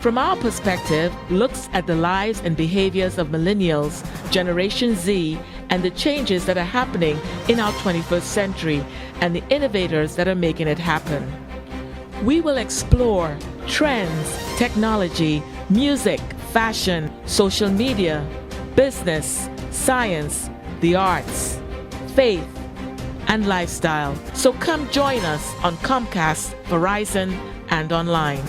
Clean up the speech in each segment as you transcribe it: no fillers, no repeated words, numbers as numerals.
From our perspective, looks at the lives and behaviors of millennials, Generation Z, and the changes that are happening in our 21st century and the innovators that are making it happen. We will explore trends, technology, music, fashion, social media, business, science, the arts, faith, and lifestyle. So come join us on Comcast, Verizon, and online.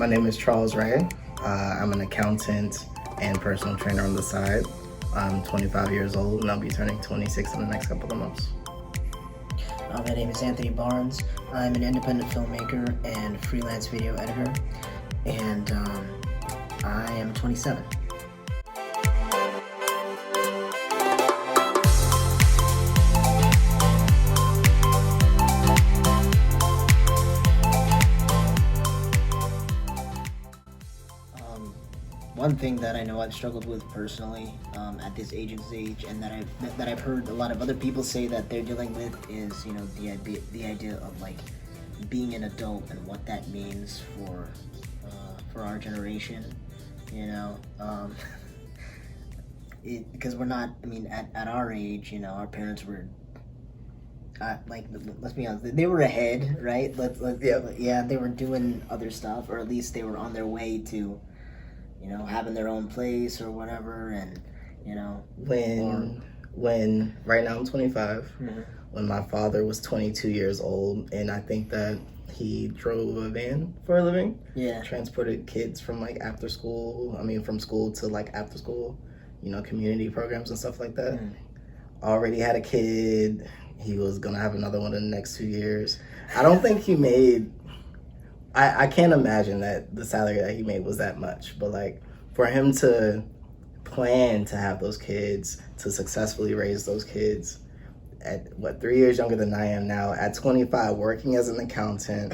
My name is Charles Ray. I'm an accountant and personal trainer on the side. I'm 25 years old and I'll be turning 26 in the next couple of months. My name is Anthony Barnes. I'm an independent filmmaker and freelance video editor, and I am 27. One thing that I know I've struggled with personally at this age, and that I've heard a lot of other people say that they're dealing with is, you know, the idea of like being an adult and what that means for our generation, you know, because we're not. I mean, at our age, you know, our parents were. Like, let's be honest, they were ahead, right? Yeah, they were doing other stuff, or at least they were on their way to, you know, having their own place or whatever, and, you know. When right now I'm 25, mm-hmm. When my father was 22 years old, and I think that he drove a van for a living. Yeah. Transported kids from from school to like after school, you know, community programs and stuff like that. Mm. Already had a kid. He was gonna have another one in the next 2 years. I don't think he made, I can't imagine that the salary that he made was that much, but like for him to plan to have those kids, to successfully raise those kids at 3 years younger than I am now, at 25, working as an accountant,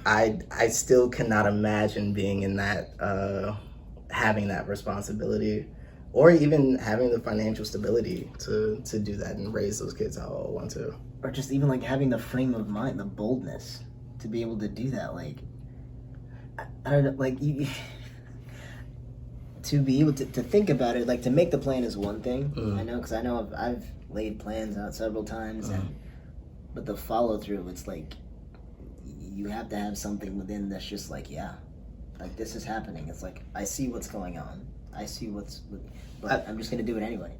I still cannot imagine being in that, having that responsibility, or even having the financial stability to do that and raise those kids how I want to. Or just even like having the frame of mind, the boldness to be able to do that. Like, I don't know, like to be able to think about it, like to make the plan is one thing. I know, because I know I've laid plans out several times, but the follow through, it's like you have to have something within that's just like, yeah, like this is happening. It's like, I see what's going on. I see but I'm just gonna do it anyway.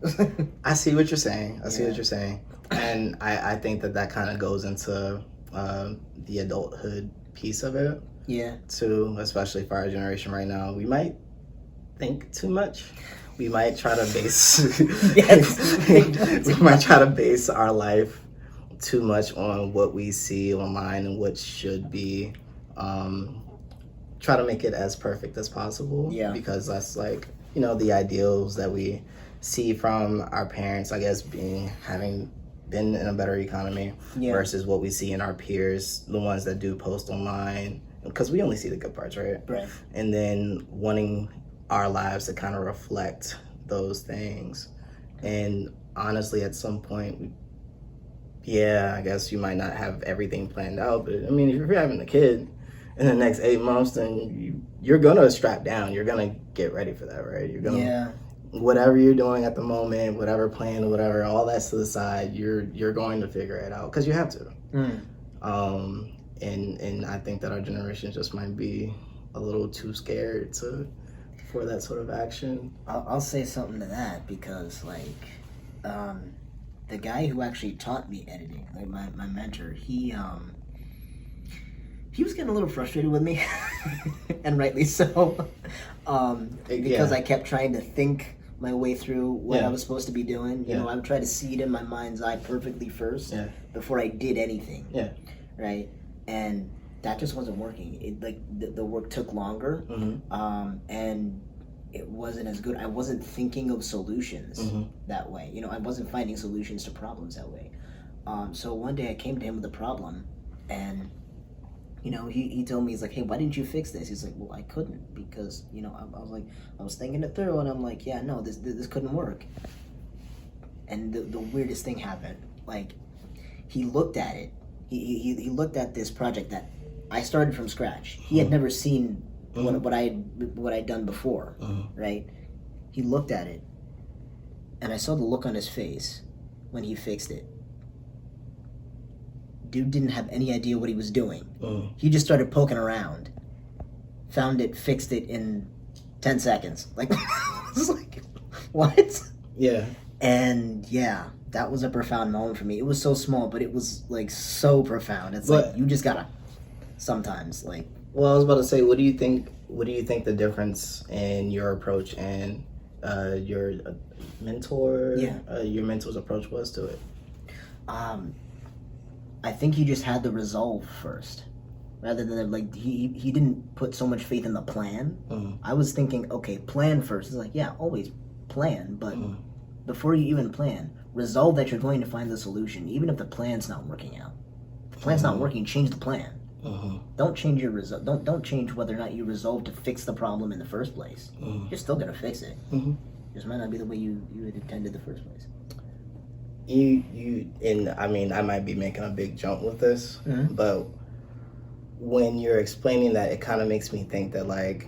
I see what you're saying. I see what you're saying, and I think that kind of goes into the adulthood piece of it. Yeah. Too, especially for our generation right now, we might think too much. We might try to base. We might try to base our life too much on what we see online and what should be. Try to make it as perfect as possible. Yeah. Because that's like, you know, the ideals that we see from our parents, I guess, having been in a better economy, versus what we see in our peers, the ones that do post online, because we only see the good parts, right? Right. And then wanting our lives to kind of reflect those things. And honestly, at some point, I guess you might not have everything planned out, but I mean, if you're having a kid in the next 8 months, then you're gonna strap down. You're gonna get ready for that, right? You're gonna, whatever you're doing at the moment, whatever plan, whatever, all that's to the side. You're going to figure it out because you have to. And I think that our generation just might be a little too scared for that sort of action. I'll say something to that, because like the guy who actually taught me editing, like my mentor, he was getting a little frustrated with me, and rightly so, because I kept trying to think my way through what I was supposed to be doing. You know, I would try to see it in my mind's eye perfectly first before I did anything. Right? And that just wasn't working. It, like, the work took longer, and it wasn't as good. I wasn't thinking of solutions that way. You know, I wasn't finding solutions to problems that way. So one day I came to him with a problem, and he told me, he's like, hey, why didn't you fix this? He's like, well, I couldn't because I was thinking it through, and I'm like, yeah, no, this couldn't work. And the weirdest thing happened. Like, he looked at it. He looked at this project that I started from scratch. He had never seen what I'd done before, right? He looked at it, and I saw the look on his face when he fixed it. Dude didn't have any idea what he was doing. He just started poking around, found it, fixed it in 10 seconds. Like, I was like, what? Yeah. And yeah, that was a profound moment for me. It was so small, but it was like so profound. It's like you just gotta sometimes like. Well, I was about to say, what do you think the difference in your approach and your your mentor's approach was to it? I think he just had the resolve first, rather than like he didn't put so much faith in the plan. I was thinking, okay, plan first. It's like, yeah, always plan, but before you even plan, resolve that you're going to find the solution, even if the plan's not working out. If the plan's not working, change the plan. Don't change your Don't change whether or not you resolve to fix the problem in the first place. You're still gonna fix it. Just might not be the way you had intended the first place. I might be making a big jump with this, but when you're explaining that, it kind of makes me think that like,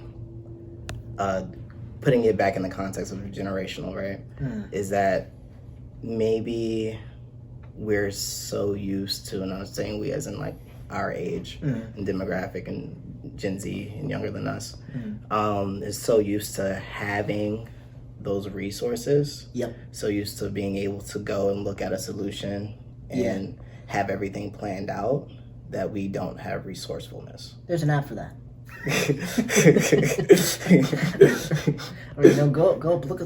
putting it back in the context of generational, right? Is that maybe we're so used to, and I'm saying we as in like our age and demographic and Gen Z and younger than us, is so used to having those resources. So used to being able to go and look at a solution and have everything planned out that we don't have resourcefulness. There's an app for that. Go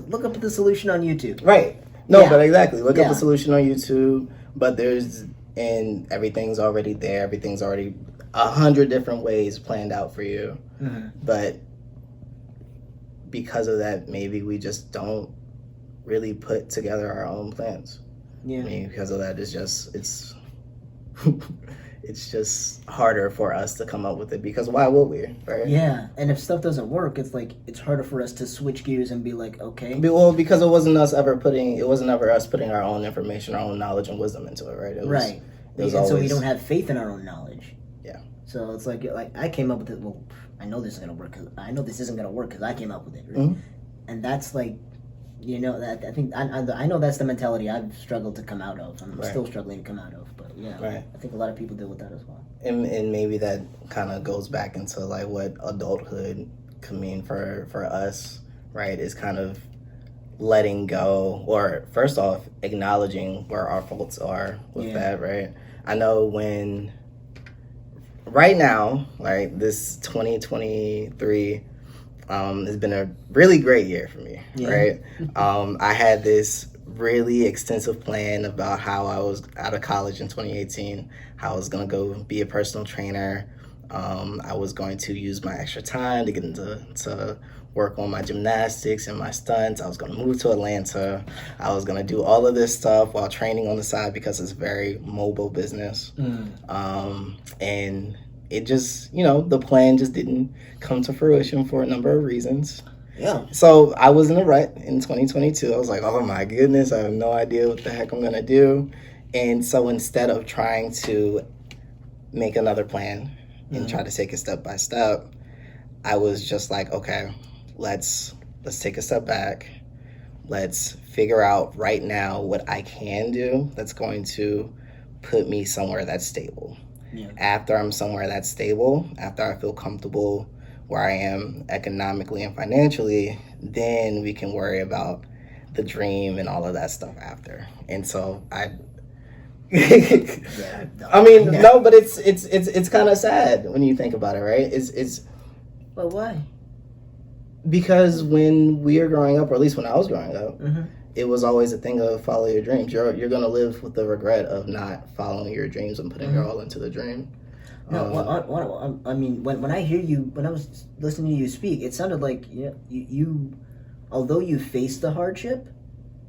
look up the solution on YouTube. Right. No, but exactly. Look up the solution on YouTube. But and everything's already there. Everything's already 100 different ways planned out for you. But because of that, maybe we just don't really put together our own plans. I mean, because of that, it's it's just harder for us to come up with it, because why would we, right? Yeah, and if stuff doesn't work, it's harder for us to switch gears and be like, okay. Well, because it wasn't ever us putting our own information, our own knowledge and wisdom into it, right? So we don't have faith in our own knowledge. Yeah. So it's like I came up with it. Well, I know this isn't gonna work because I came up with it, right? And that's like, that I think I know that's the mentality I've struggled to come out of. I'm still struggling to come out of, but I think a lot of people deal with that as well. And maybe that kind of goes back into like what adulthood can mean for us, right? Is kind of letting go, or first off, acknowledging where our faults are with that, right? I know right now, like this 2023 has been a really great year for me, right? I had this really extensive plan about how I was out of college in 2018, how I was going to go be a personal trainer. I was going to use my extra time to get to work on my gymnastics and my stunts. I was going to move to Atlanta. I was going to do all of this stuff while training on the side, because it's a very mobile business. And it just, the plan just didn't come to fruition for a number of reasons. Yeah. So I was in a rut in 2022. I was like, oh my goodness, I have no idea what the heck I'm going to do. And so instead of trying to make another plan and try to take it step by step, I was just like, okay, let's take a step back. Let's figure out right now what I can do that's going to put me somewhere that's stable. After I'm somewhere that's stable, after I feel comfortable where I am economically and financially, then we can worry about the dream and all of that stuff after. And so but it's kind of sad when you think about it, right? But why? Because when we are growing up, or at least when I was growing up, it was always a thing of follow your dreams. You're going to live with the regret of not following your dreams and putting your all into the dream. No, I mean, when I was listening to you speak, it sounded like you although you faced the hardship,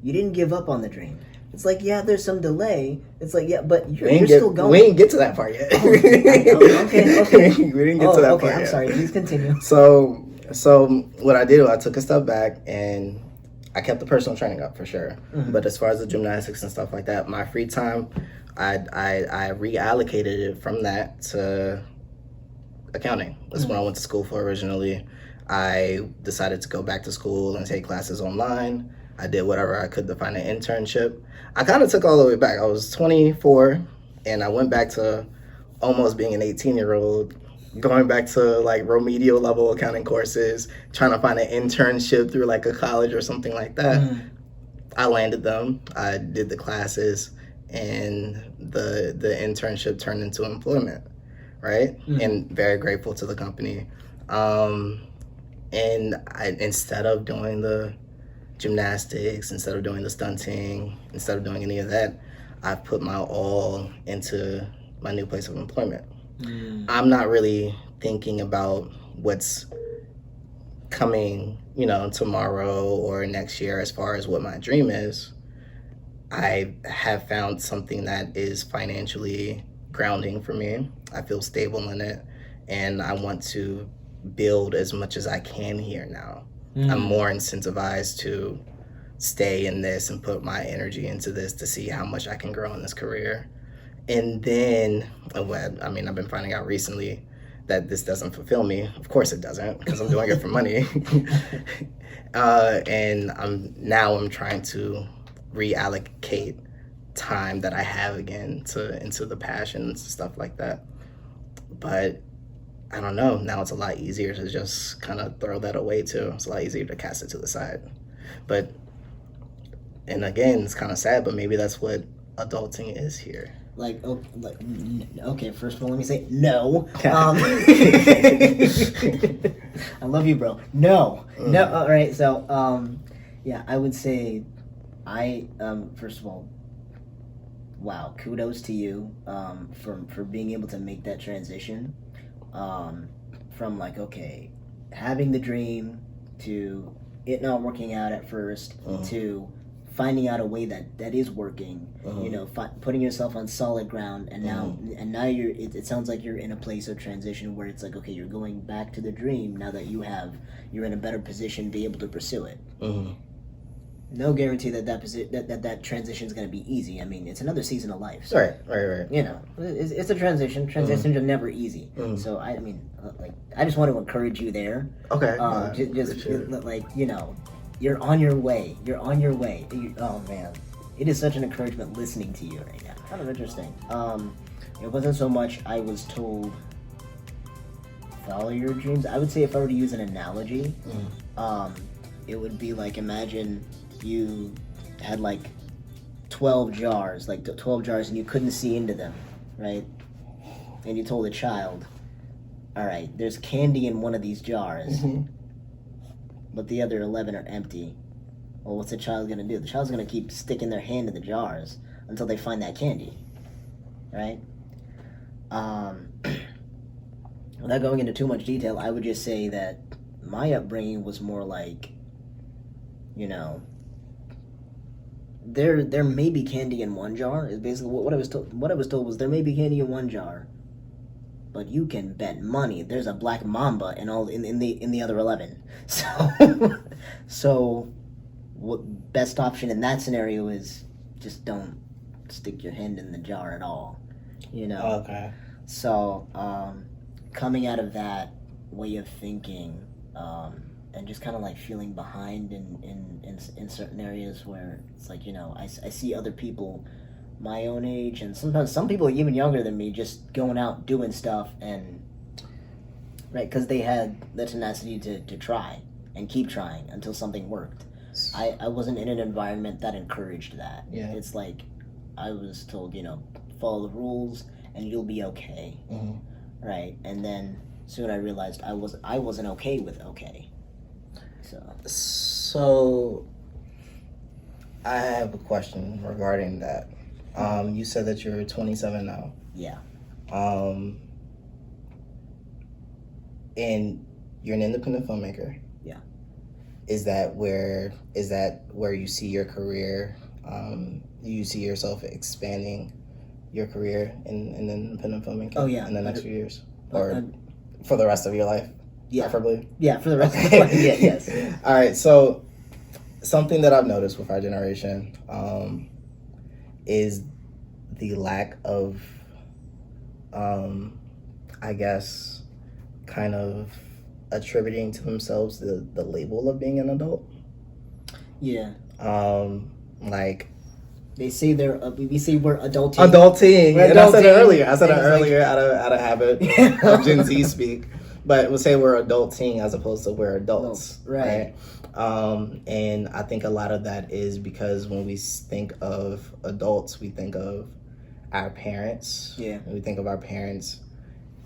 you didn't give up on the dream. It's like, yeah, there's some delay. It's like, yeah, but you're We still going. We didn't get to that part yet. Oh, okay. We didn't get to that part I'm yet. sorry. Please continue. So what I did, I took a step back and I kept the personal training up for sure. Mm-hmm. But as far as the gymnastics and stuff like that, my free time, I reallocated it from that to accounting. That's what I went to school for originally. I decided to go back to school and take classes online. I did whatever I could to find an internship. I kind of took all the way back. I was 24 and I went back to almost being an 18-year-old, going back to like remedial level accounting courses, trying to find an internship through like a college or something like that. I landed them. I did the classes, and the internship turned into employment, right? And very grateful to the company. And instead of doing the gymnastics, instead of doing the stunting, instead of doing any of that, I've put my all into my new place of employment. I'm not really thinking about what's coming, tomorrow or next year as far as what my dream is. I have found something that is financially grounding for me. I feel stable in it, and I want to build as much as I can here now. I'm more incentivized to stay in this and put my energy into this to see how much I can grow in this career. And then, I've been finding out recently that this doesn't fulfill me. Of course it doesn't, because I'm doing it for money. And I'm trying to reallocate time that I have again into the passions, stuff like that. But I don't know. Now it's a lot easier to just kind of throw that away too. It's a lot easier to cast it to the side. And again, it's kind of sad, but maybe that's what adulting is here. Okay, first of all, let me say no. I love you, bro. No. All right. So, yeah, I would say, first of all, wow, kudos to you, for being able to make that transition, from having the dream to it not working out at first to finding out a way that is working, putting yourself on solid ground, and now it sounds like you're in a place of transition where it's like, okay, you're going back to the dream now that you're in a better position to be able to pursue it. No guarantee that transition is going to be easy. I mean, it's another season of life. So, right. It's a transition. Transitions are never easy. So I just want to encourage you there. Okay. You're on your way. Oh man, it is such an encouragement listening to you right now. Kind of interesting. It wasn't so much I was told follow your dreams. I would say if I were to use an analogy, it would be like, imagine you had 12 jars, 12 jars, and you couldn't see into them, right? And you told a child, all right, there's candy in one of these jars, but the other 11 are empty. Well, what's the child going to do? The child's going to keep sticking their hand in the jars until they find that candy, right? Without going into too much detail, I would just say that my upbringing was more like, there may be candy in one jar. Is basically what I was told. What I was told was there may be candy in one jar, but you can bet money there's a black mamba in the other 11. So what best option in that scenario is just don't stick your hand in the jar at all. Okay. So coming out of that way of thinking, and just kind of feeling behind in certain areas where it's like, I see other people my own age, and sometimes some people even younger than me, just going out doing stuff, and right, because they had the tenacity to try and keep trying until something worked. I wasn't in an environment that encouraged that. Yeah. It's like I was told, follow the rules and you'll be okay. Right? And then soon I realized I wasn't okay with okay. So I have a question regarding that. You said that you're 27 now. Yeah. And you're an independent filmmaker. Yeah. Is that where you see your career Do you see yourself expanding your career in independent filmmaking? Oh, yeah. In the next few years, or for the rest of your life, preferably. Yeah, for the rest of my life. Yeah, yes. All right. So something that I've noticed with our generation is the lack of, I guess, kind of attributing to themselves the label of being an adult. Yeah. Like they say we say we're adulting. Adulting. And I said it earlier. I said it earlier like, out of habit of Gen Z speak. But we'll say we're adulting as opposed to we're adults. Right. And I think a lot of that is because when we think of adults, we think of our parents. Yeah. We think of our parents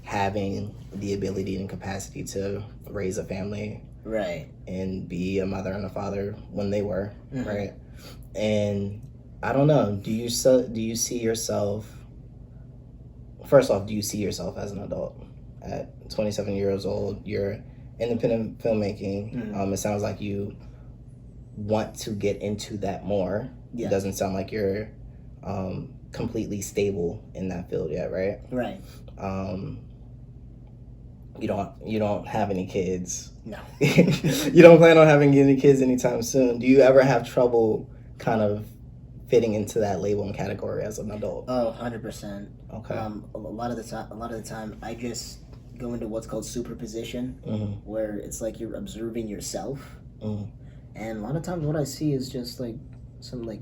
having the ability and capacity to raise a family. Right. And be a mother and a father when they were. Mm-hmm. Right. And I don't know. Do you see yourself? First off, do you see yourself as an adult at 27 years old? You're independent filmmaking. Mm-hmm. It sounds like you want to get into that more. Yeah. It doesn't sound like you're completely stable in that field yet, right? Right. You don't have any kids. No. You don't plan on having any kids anytime soon. Do you ever have trouble kind of fitting into that label and category as an adult? Oh, 100%. Okay. A lot of the time, I just go into what's called superposition, mm-hmm. where it's like you're observing yourself, mm-hmm. and a lot of times what I see is just like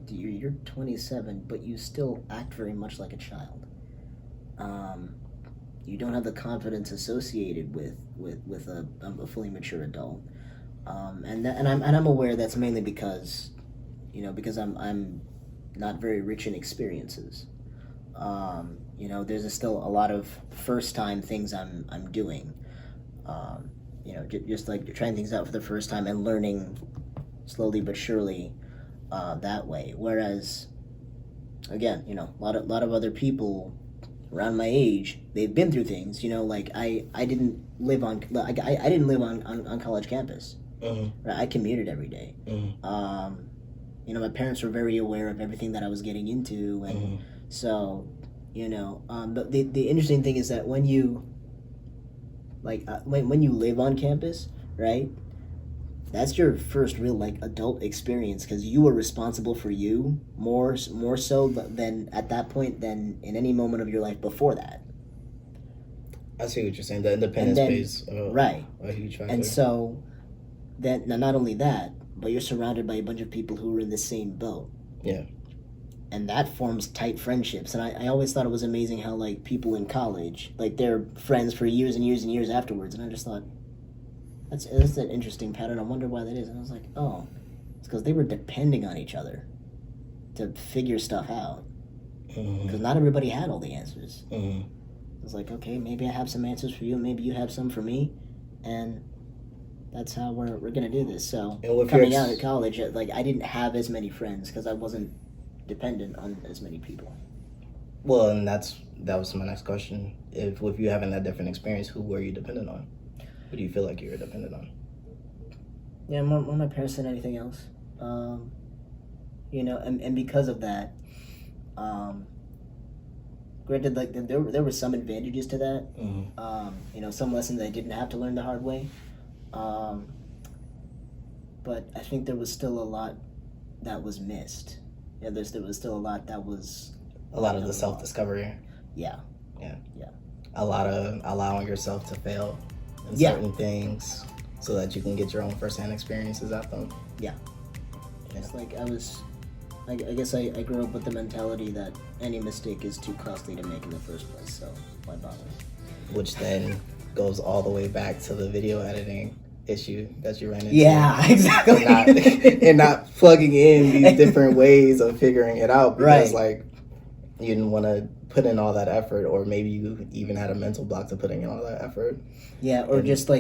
you're 27, but you still act very much like a child. You don't have the confidence associated with a fully mature adult, and I'm aware that's mainly because I'm not very rich in experiences. There's still a lot of first time things I'm doing. Just like trying things out for the first time and learning slowly but surely that way. Whereas, again, a lot of other people around my age, they've been through things. Like I didn't live on college campus. Mm-hmm. Right? I commuted every day. Mm-hmm. My parents were very aware of everything that I was getting into, and mm-hmm. so, the interesting thing is that when you when you live on campus, right? That's your first real adult experience because you were responsible for you more so than at that point than in any moment of your life before that. I see what you're saying. The independence phase, right? A huge factor. And so, then not only that, but you're surrounded by a bunch of people who are in the same boat. Yeah. And that forms tight friendships. And I always thought it was amazing how people in college, they're friends for years and years and years afterwards. And I just thought, that's an interesting pattern. I wonder why that is. And I was like, oh, it's because they were depending on each other to figure stuff out. Because mm-hmm. not everybody had all the answers. Mm-hmm. It was like, okay, maybe I have some answers for you, maybe you have some for me, and that's how we're gonna do this. So coming out of college, I didn't have as many friends because I wasn't dependent on as many people. Well, and that was my next question. If with you having that different experience, who were you dependent on? Who do you feel like you were dependent on? Yeah, more my parents than anything else. And because of that, granted, there were some advantages to that. Mm-hmm. Some lessons I didn't have to learn the hard way. But I think there was still a lot that was missed. Yeah, there was still a lot that was... A lot of the self-discovery. Yeah. A lot of allowing yourself to fail in certain things so that you can get your own first-hand experiences at them. Yeah. It's I guess I grew up with the mentality that any mistake is too costly to make in the first place, so why bother? Which then goes all the way back to the video editing issue that you ran into. Yeah, exactly. And not plugging in these different ways of figuring it out because, you didn't want to put in all that effort, or maybe you even had a mental block to putting in all that effort. Yeah, or just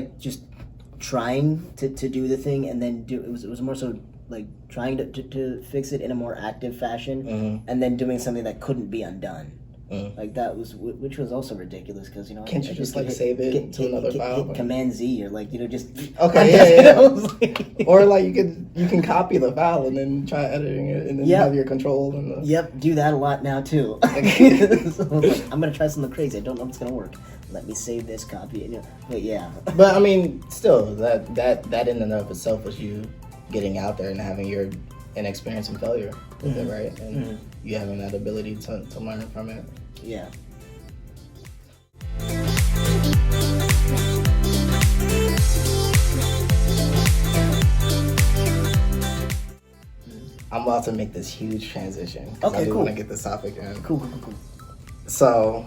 trying to do the thing and then do it was more so trying to fix it in a more active fashion, mm-hmm. and then doing something that couldn't be undone. Like that was, which was also ridiculous because can't you just like save it to another file? Hit Command Z or like just okay, yeah. Or like you can copy the file and then try editing it and then have your control and do that a lot now too. So I'm gonna try something crazy. I don't know if it's gonna work. Let me save this copy. But yeah. But I mean, still that in and of itself was you getting out there and having your inexperience and failure with it, right? And you having that ability to learn from it. Yeah. I'm about to make this huge transition. Okay, cool. I want to get this topic in. Cool. So,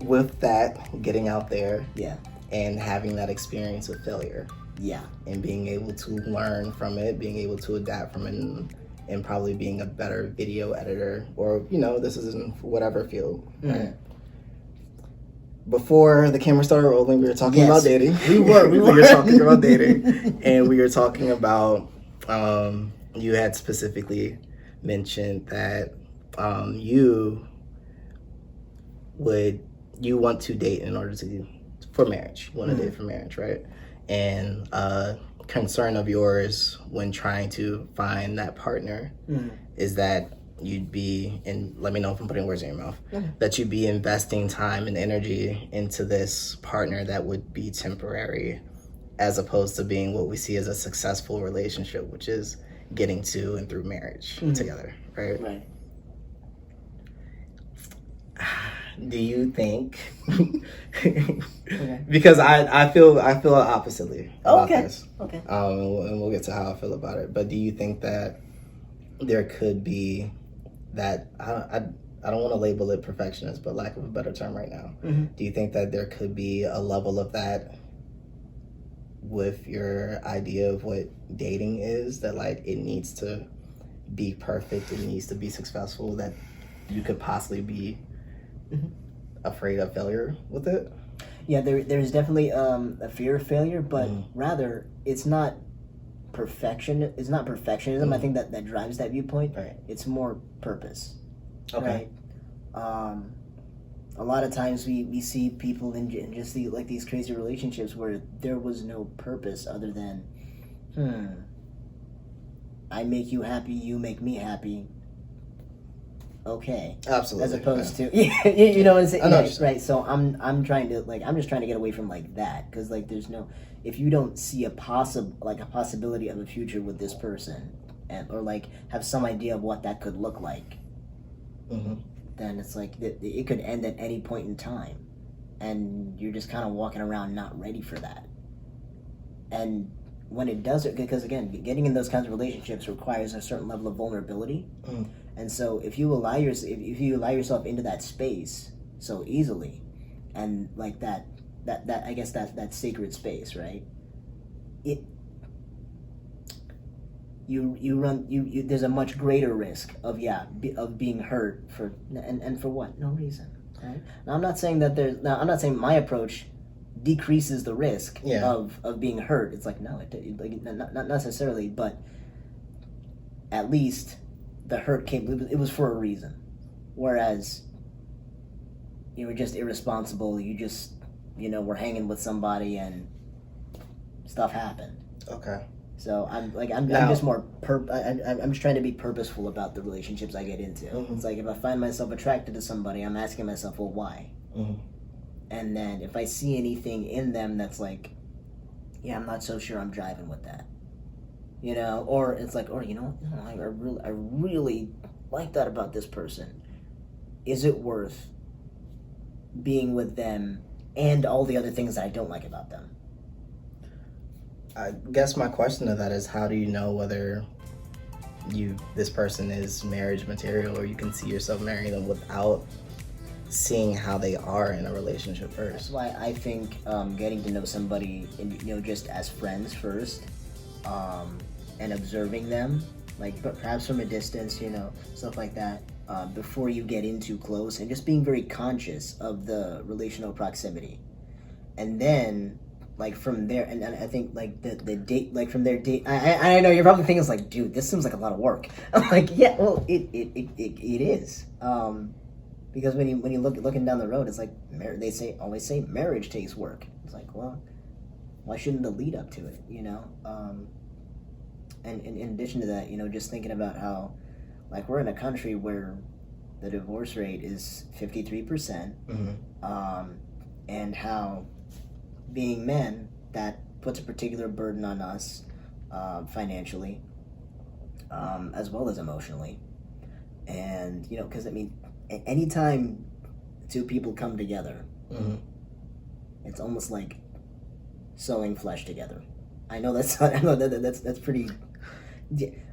with that, getting out there, yeah, and having that experience with failure, yeah, and being able to learn from it, being able to adapt from it, and probably being a better video editor, or this is in whatever field. Right? Before the camera started rolling, we were talking about dating. We were talking about dating, and we were talking about. You had specifically mentioned that you want to date in order for marriage. You want to date for marriage, right? And concern of yours when trying to find that partner is that you'd be, and let me know if I'm putting words in your mouth, that you'd be investing time and energy into this partner that would be temporary, as opposed to being what we see as a successful relationship, which is getting to and through marriage together, right? Right. Do you think? Because I feel oppositely about this. Okay. And we'll get to how I feel about it. But do you think that there could be that I don't want to label it perfectionist, but lack of a better term right now. Do you think that there could be a level of that with your idea of what dating is, that like it needs to be perfect, it needs to be successful, that you could possibly be afraid of failure with it? Yeah, there's definitely a fear of failure, but rather it's not perfection. It's not perfectionism. I think that drives that viewpoint. Right. It's more purpose. Okay. Right? A lot of times we see people in just these crazy relationships where there was no purpose other than, I make you happy, you make me happy. Okay. Absolutely. As opposed to, you know what I'm saying? I know right. So I'm trying to I'm just trying to get away from like that, because like there's no, if you don't see a possibility of a future with this person, or like have some idea of what that could look like, then it's like it could end at any point in time, and you're just kind of walking around not ready for that. And when it does it, because again, getting in those kinds of relationships requires a certain level of vulnerability. And so if you allow yourself into that space so easily, and like that I guess that sacred space, right? There's a much greater risk of being hurt for what? No reason. Right? Now I'm not saying my approach decreases the risk of being hurt. It's like, no, not necessarily, but at least the hurt came, it was for a reason. Whereas you were just irresponsible, you just were hanging with somebody and stuff happened. Okay. So I'm just more I'm just trying to be purposeful about the relationships I get into. It's like if I find myself attracted to somebody, I'm asking myself, well, why? And then if I see anything in them that's like, I'm not so sure I'm driving with that, or it's like, I really like that about this person. Is it worth being with them and all the other things that I don't like about them? I guess my question to that is, how do you know whether this person is marriage material, or you can see yourself marrying them without seeing how they are in a relationship first? That's why I think getting to know somebody, just as friends first, and observing them, like perhaps from a distance, stuff like that, before you get in too close, and just being very conscious of the relational proximity, and then like from there, and I think like the date, like from their date, I know you're probably thinking, it's like, dude, this seems like a lot of work. I'm like, yeah, well, it is. Because when you looking down the road, it's like they always say marriage takes work. It's like, well, why shouldn't the lead up to it? You know. And in addition to that, you know, just thinking about how, like, we're in a country where the divorce rate is 53%, and how, being men, that puts a particular burden on us, financially, as well as emotionally. And, you know, because, I mean, anytime two people come together, it's almost like sewing flesh together. I know that's pretty,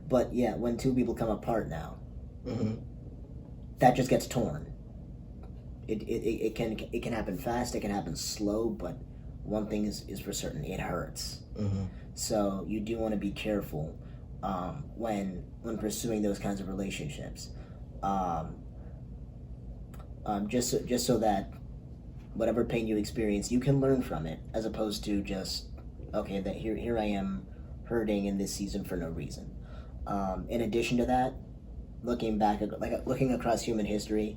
but yeah, when two people come apart now, that just gets torn. It can happen fast, it can happen slow, but one thing is for certain: it hurts. So you do want to be careful when pursuing those kinds of relationships, just so that whatever pain you experience, you can learn from it, as opposed to just, okay, that here I am hurting in this season for no reason. In addition to that, looking across human history,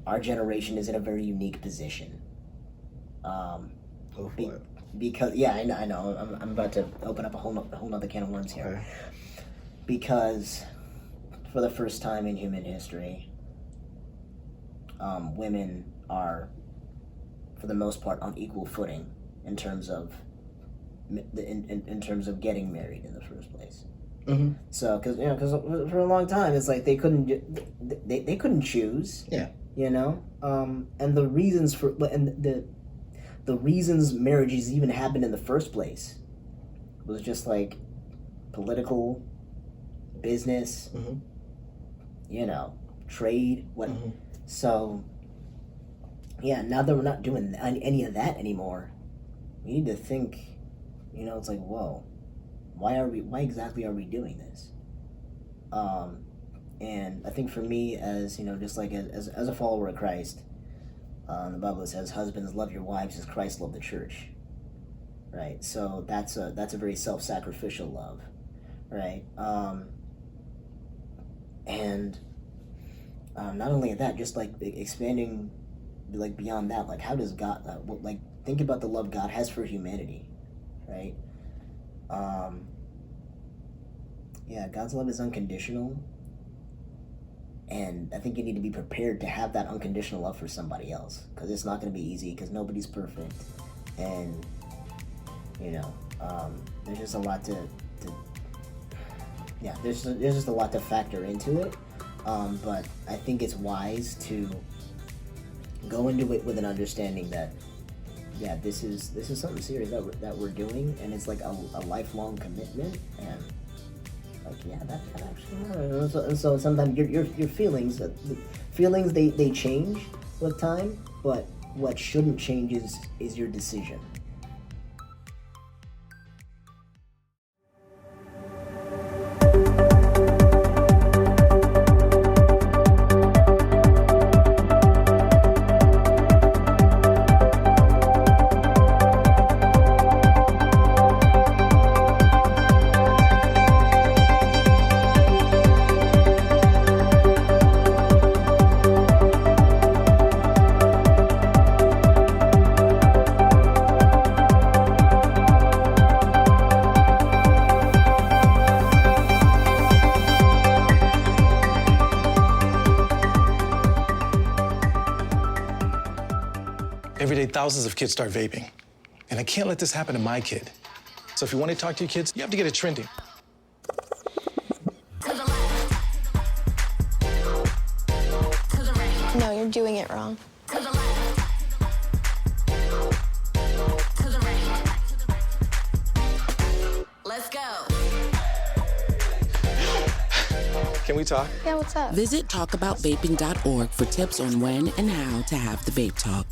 our generation is in a very unique position. Because I know I'm about to open up a whole nother can of worms here. Okay. Because for the first time in human history, women are, for the most part, on equal footing in terms of getting married in the first place. So, because for a long time, it's like they couldn't choose. Yeah. You know, and the reasons the reasons marriages even happened in the first place was just like political, business, you know, trade. So, yeah, now that we're not doing any of that anymore, we need to think. You know, it's like, whoa, why exactly are we doing this? And I think for me, as you know, just like as a follower of Christ, the Bible says, "Husbands, love your wives as Christ loved the church." Right. So that's a very self-sacrificial love, right? And not only that, just like expanding, like beyond that, like how does God, like think about the love God has for humanity, right? Yeah, God's love is unconditional. And I think you need to be prepared to have that unconditional love for somebody else, because it's not going to be easy, because nobody's perfect, and you know, there's just a lot there's just a lot to factor into it. But I think it's wise to go into it with an understanding that, yeah, this is something serious that we're doing, and it's like a lifelong commitment, and like, yeah, that actually. And so sometimes your feelings, they change with time, but what shouldn't change is your decision. Every day, thousands of kids start vaping. And I can't let this happen to my kid. So if you want to talk to your kids, you have to get it trending. No, you're doing it wrong. Let's go. Can we talk? Yeah, what's up? Visit talkaboutvaping.org for tips on when and how to have the vape talk.